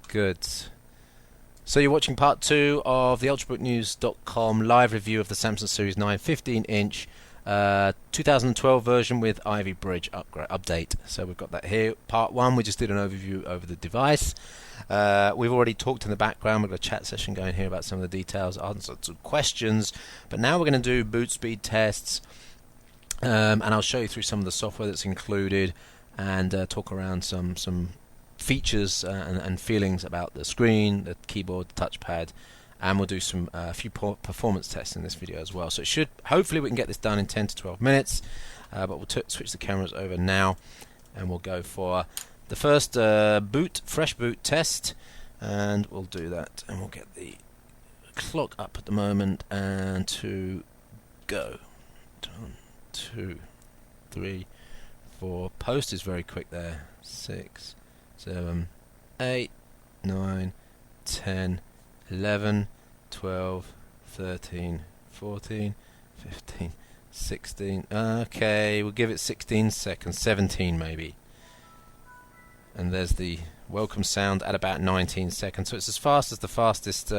Good. So you're watching part 2 of the ultrabooknews.com live review of the Samsung Series 9 15-inch 2012 version with Ivy Bridge update. So we've got that here. Part 1, we just did an overview over the device. We've already talked in the background. We've got a chat session going here about some of the details, answered some questions. But now we're going to do boot speed tests, and I'll show you through some of the software that's included and talk around some features and feelings about the screen, the keyboard, the touchpad, and we'll do some few performance tests in this video as well. So it should, hopefully we can get this done in 10 to 12 minutes, but we'll switch the cameras over now and we'll go for the first fresh boot test, and we'll do that, and we'll get the clock up at the moment and to go. 1, 2, 3, 4. Post is very quick there. 6, 7, 8, 9, 10, 11, 12, 13, 14, 15, 16. Okay, we'll give it 16 seconds, 17 maybe. And there's the welcome sound at about 19 seconds. So it's as fast as the fastest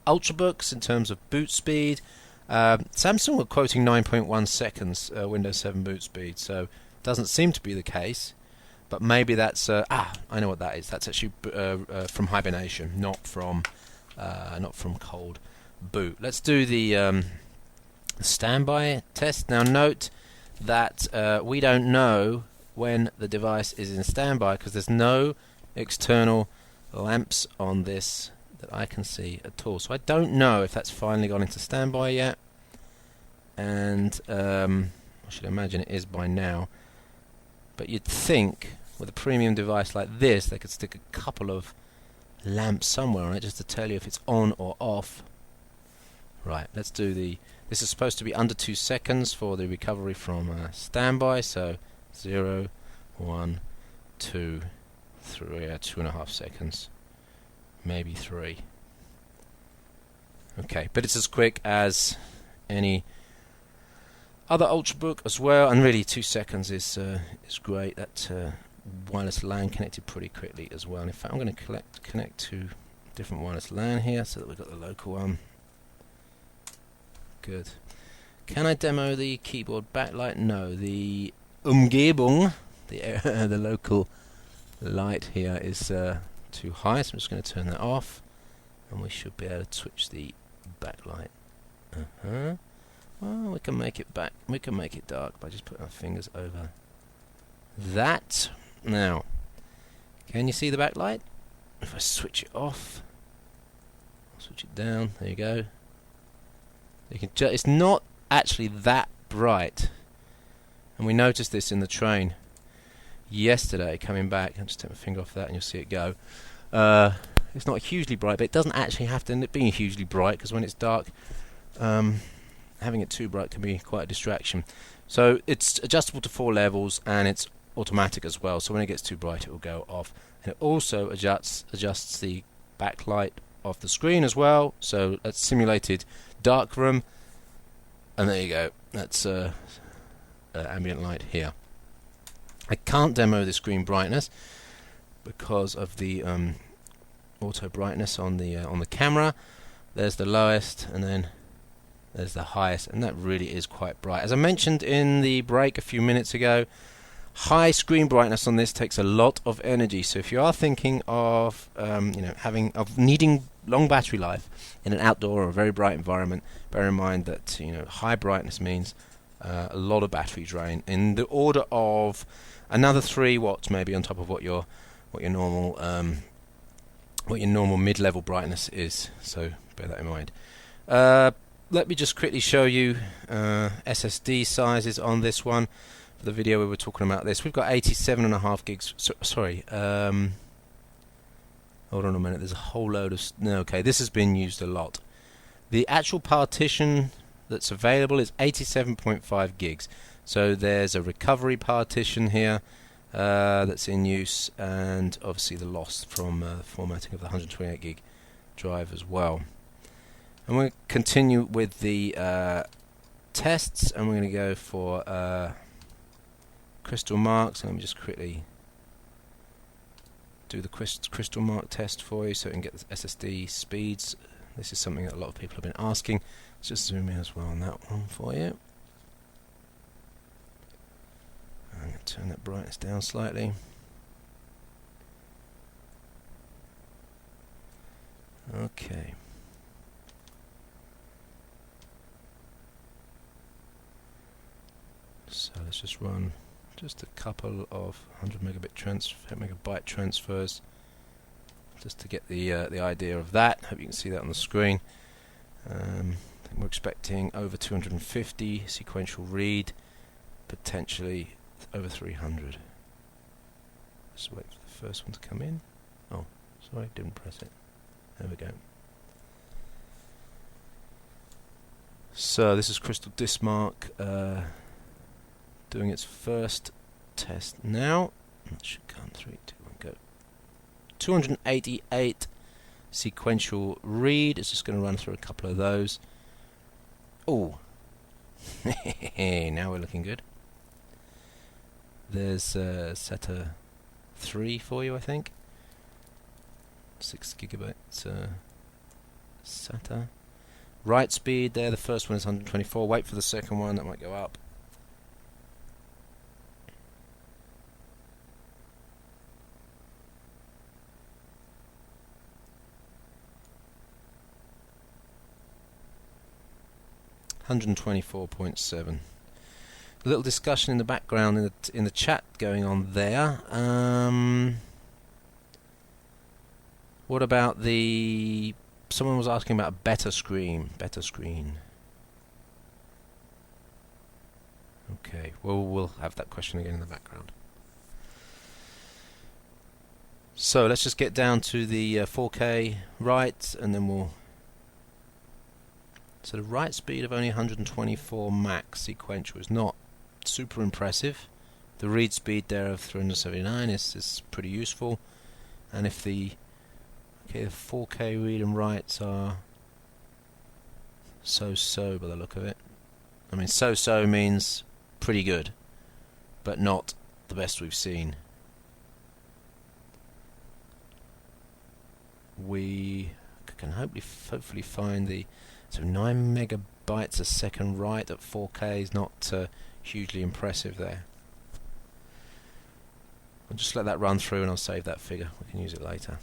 Ultrabooks in terms of boot speed. Samsung were quoting 9.1 seconds Windows 7 boot speed, so doesn't seem to be the case. But maybe that's I know what that is. That's actually from hibernation, not from cold boot. Let's do the standby test. Now note that we don't know when the device is in standby because there's no external lamps on this that I can see at all. So I don't know if that's finally gone into standby yet. And I should imagine it is by now. But you'd think with a premium device like this, they could stick a couple of lamps somewhere on it just to tell you if it's on or off. Right, let's do this is supposed to be under 2 seconds for the recovery from standby, so 0, 1, 2, 3, 2.5 seconds, maybe 3. Okay, but it's as quick as any other Ultrabook as well, and really 2 seconds is great. That wireless LAN connected pretty quickly as well. And in fact, I'm going to connect to different wireless LAN here so that we've got the local one. Good. Can I demo the keyboard backlight? No. The Umgebung, the local light here is too high, so I'm just going to turn that off, and we should be able to switch the backlight. Well, we can make it back. We can make it dark by just putting our fingers over that. Now, can you see the backlight? If I switch it off, switch it down. There you go. You can. It's not actually that bright, and we noticed this in the train yesterday coming back. I'll just take my finger off that, and you'll see it go. It's not hugely bright, but it doesn't actually have to end up being hugely bright because when it's dark, having it too bright can be quite a distraction. So it's adjustable to 4 levels, and it's automatic as well. So when it gets too bright, it will go off. And it also adjusts the backlight of the screen as well. So that's simulated darkroom, and there you go. That's ambient light here. I can't demo the screen brightness because of the auto brightness on the camera. There's the lowest, and then there's the highest, and that really is quite bright. As I mentioned in the break a few minutes ago, high screen brightness on this takes a lot of energy. So if you are thinking of needing long battery life in an outdoor or a very bright environment, bear in mind that high brightness means a lot of battery drain in the order of another 3 watts maybe on top of what your normal mid-level brightness is. So bear that in mind. Let me just quickly show you SSD sizes on this one. For the video we were talking about this, we've got 87.5 gigs. Hold on a minute. There's a whole load of. No, okay, this has been used a lot. The actual partition that's available is 87.5 gigs. So there's a recovery partition here that's in use, and obviously the loss from formatting of the 128 gig drive as well. And we'll continue with the tests, and we're going to go for crystal marks. Let me just quickly do the crystal mark test for you so we can get the SSD speeds. This is something that a lot of people have been asking. Let's just zoom in as well on that one for you. I'm going to turn that brightness down slightly. Okay. So let's just run just a couple of 100 megabyte transfers just to get the idea of that. Hope you can see that on the screen. I think we're expecting over 250 sequential read, potentially over 300. Just wait for the first one to come in. Oh, sorry, didn't press it. There we go. So this is Crystal Dismark doing its first test now. That should come 3, 2, 1, go. 288 sequential read. It's just going to run through a couple of those. Oh, now we're looking good. There's SATA 3 for you, I think. 6 gigabyte SATA. Write speed there, the first one is 124. Wait for the second one, that might go up. $124.7. A little discussion in the background in the chat going on there. What about someone was asking about a better screen. Okay, well, we'll have that question again in the background. So let's just get down to the 4K write, and then we'll... So the write speed of only 124 max sequential is not super impressive. The read speed there of 379 is pretty useful. And if the 4K read and writes are so-so by the look of it. I mean, so-so means pretty good, but not the best we've seen. We can hopefully find the... So 9 megabytes a second write at 4K is not hugely impressive there. I'll just let that run through and I'll save that figure. We can use it later.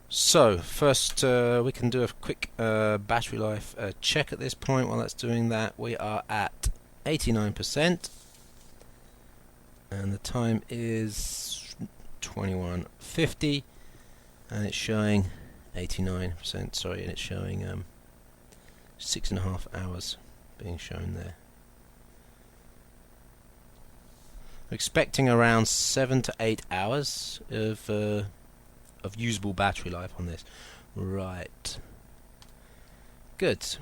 So first we can do a quick battery life check at this point. While that's doing that, we are at 89% and the time is 21:50 and it's showing 89%, sorry, and it's showing 6.5 hours being shown there. We're expecting around 7 to 8 hours of usable battery life on this. Right. Good.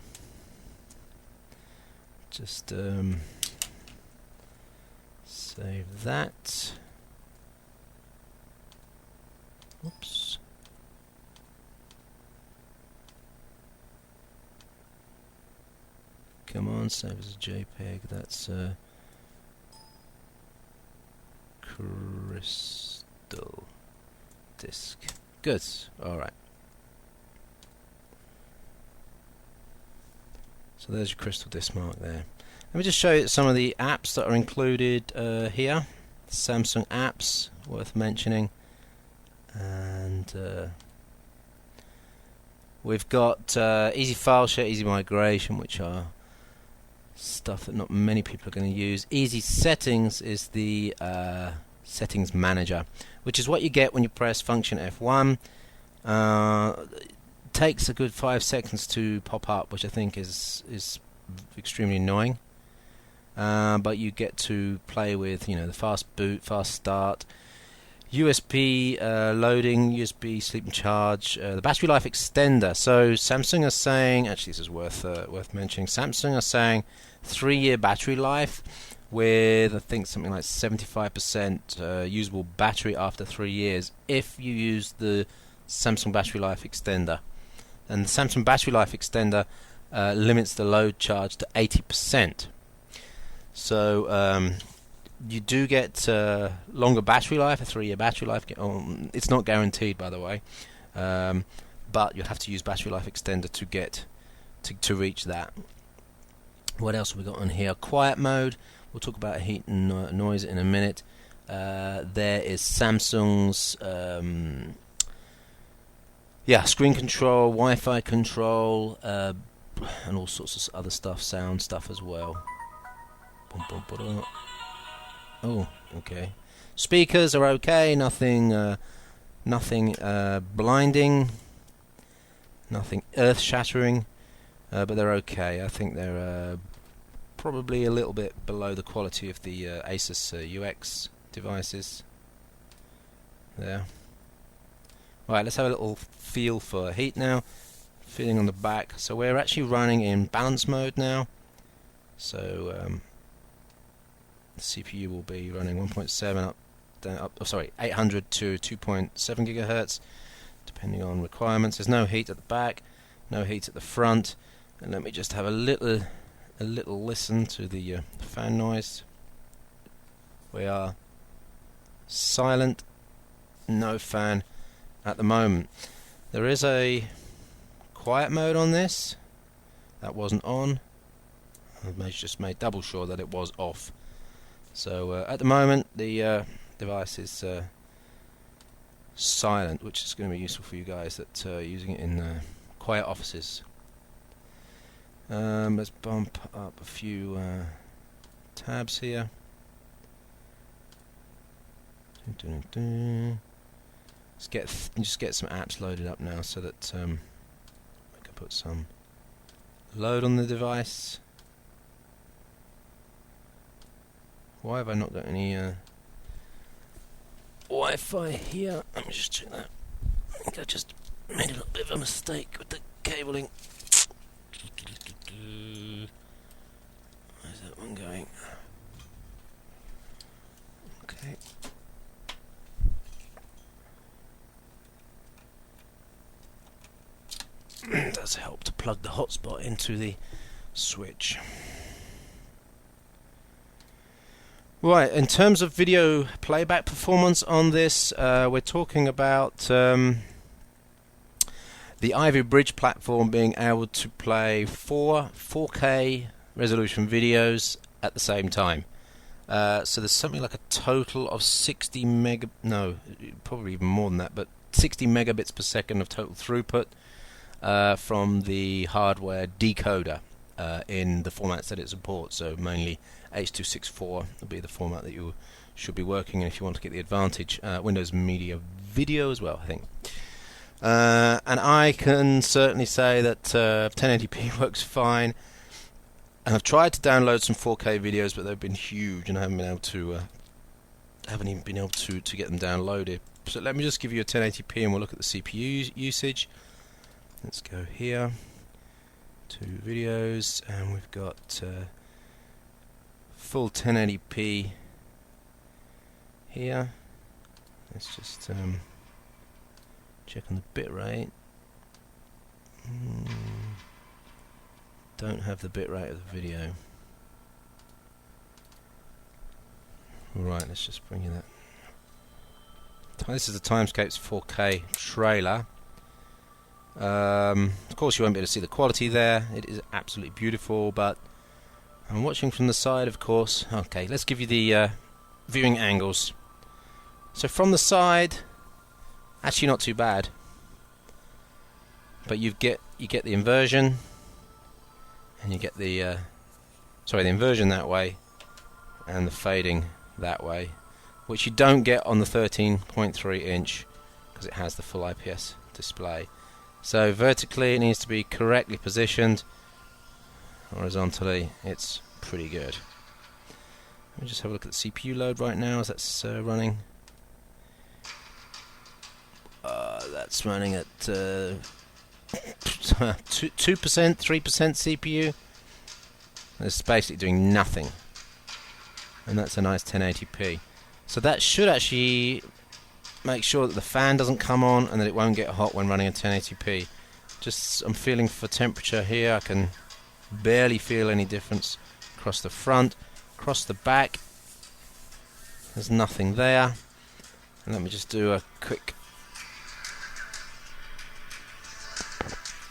Just save that. Oops. Come on, save as a JPEG. That's Crystal Disk. Good. Alright. So there's your Crystal Dismark there. Let me just show you some of the apps that are included here. Samsung apps, worth mentioning. And we've got Easy File Share, Easy Migration, which are stuff that not many people are going to use. Easy Settings is the settings manager, which is what you get when you press function F1. It takes a good 5 seconds to pop up, which I think is extremely annoying. But you get to play with, the fast boot, fast start, USB loading, USB sleep and charge, the battery life extender. So Samsung are saying, actually this is worth mentioning, Samsung are saying 3-year battery life with I think something like 75% usable battery after 3 years if you use the Samsung battery life extender. And the Samsung battery life extender limits the load charge to 80%. So you do get longer battery life, a 3-year battery life. It's not guaranteed, by the way, but you'll have to use battery life extender to get to reach that. What else have we got on here? Quiet mode. We'll talk about heat and noise in a minute. There is Samsung's screen control, Wi-Fi control, and all sorts of other stuff, sound stuff as well. Oh, okay. Speakers are okay. Nothing blinding. Nothing earth-shattering. But they're okay. I think they're probably a little bit below the quality of the Asus UX devices. There. Right, let's have a little feel for heat now. Feeling on the back. So we're actually running in balance mode now. So the CPU will be running 1.7 800 to 2.7 gigahertz, depending on requirements. There's no heat at the back, no heat at the front. And let me just have a little listen to the fan noise. We are silent, no fan at the moment. There is a quiet mode on this. That wasn't on. I just made double sure that it was off. So at the moment the device is silent, which is going to be useful for you guys that are using it in quiet offices. Let's bump up a few tabs here. Let's just get some apps loaded up now, so that I can put some load on the device. Why have I not got any Wi-Fi here? Let me just check that. I think I just made a little bit of a mistake with the cabling. Where's that one going? Okay. It does help to plug the hotspot into the switch. Right, in terms of video playback performance on this, we're talking about the Ivy Bridge platform being able to play 4K resolution videos at the same time. So there's something like a total of 60 probably even more than that, but 60 megabits per second of total throughput from the hardware decoder in the formats that it supports. So mainly H.264 will be the format that you should be working in if you want to get the advantage. Windows Media Video as well, I think. And I can certainly say that 1080p works fine. And I've tried to download some 4K videos, but they've been huge, and I haven't even been able to get them downloaded. So let me just give you a 1080p, and we'll look at the CPU usage. Let's go here to videos, and we've got full 1080p here. Let's just check on the bitrate. Don't have the bitrate of the video. Right, let's just bring you that. This is the Timescapes 4K trailer. Of course you won't be able to see the quality there. It is absolutely beautiful, but I'm watching from the side, of course. Okay, let's give you the viewing angles. So from the side, actually not too bad, but you get the inversion, and you get the the inversion that way, and the fading that way, which you don't get on the 13.3 inch because it has the full IPS display. So vertically it needs to be correctly positioned. Horizontally it's pretty good. Let me just have a look at the CPU load right now as that's running. That's running at 2%, 3% CPU. It's basically doing nothing, and that's a nice 1080p. So that should actually make sure that the fan doesn't come on and that it won't get hot when running at 1080p. I'm feeling for temperature here. I can barely feel any difference across the front. Across the back, there's nothing there. And let me just do a quick...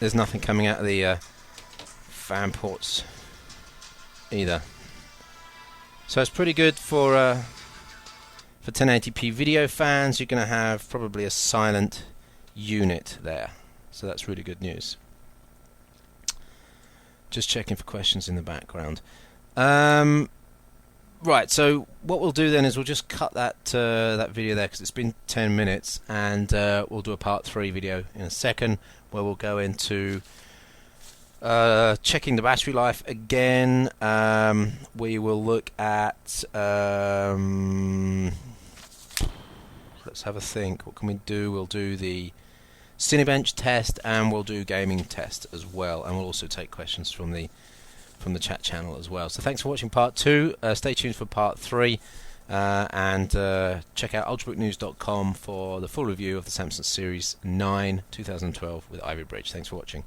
There's nothing coming out of the fan ports either. So it's pretty good for 1080p video fans. You're going to have probably a silent unit there. So that's really good news. Just checking for questions in the background. Right, so what we'll do then is we'll just cut that video there because it's been 10 minutes, and we'll do a part 3 video in a second where we'll go into checking the battery life again. We will look at let's have a think. What can we do? We'll do the Cinebench test, and we'll do gaming test as well, and we'll also take questions from the chat channel as well. So thanks for watching part 2. Stay tuned for part 3, and check out ultrabooknews.com for the full review of the Samsung Series 9 2012 with Ivy Bridge. Thanks for watching.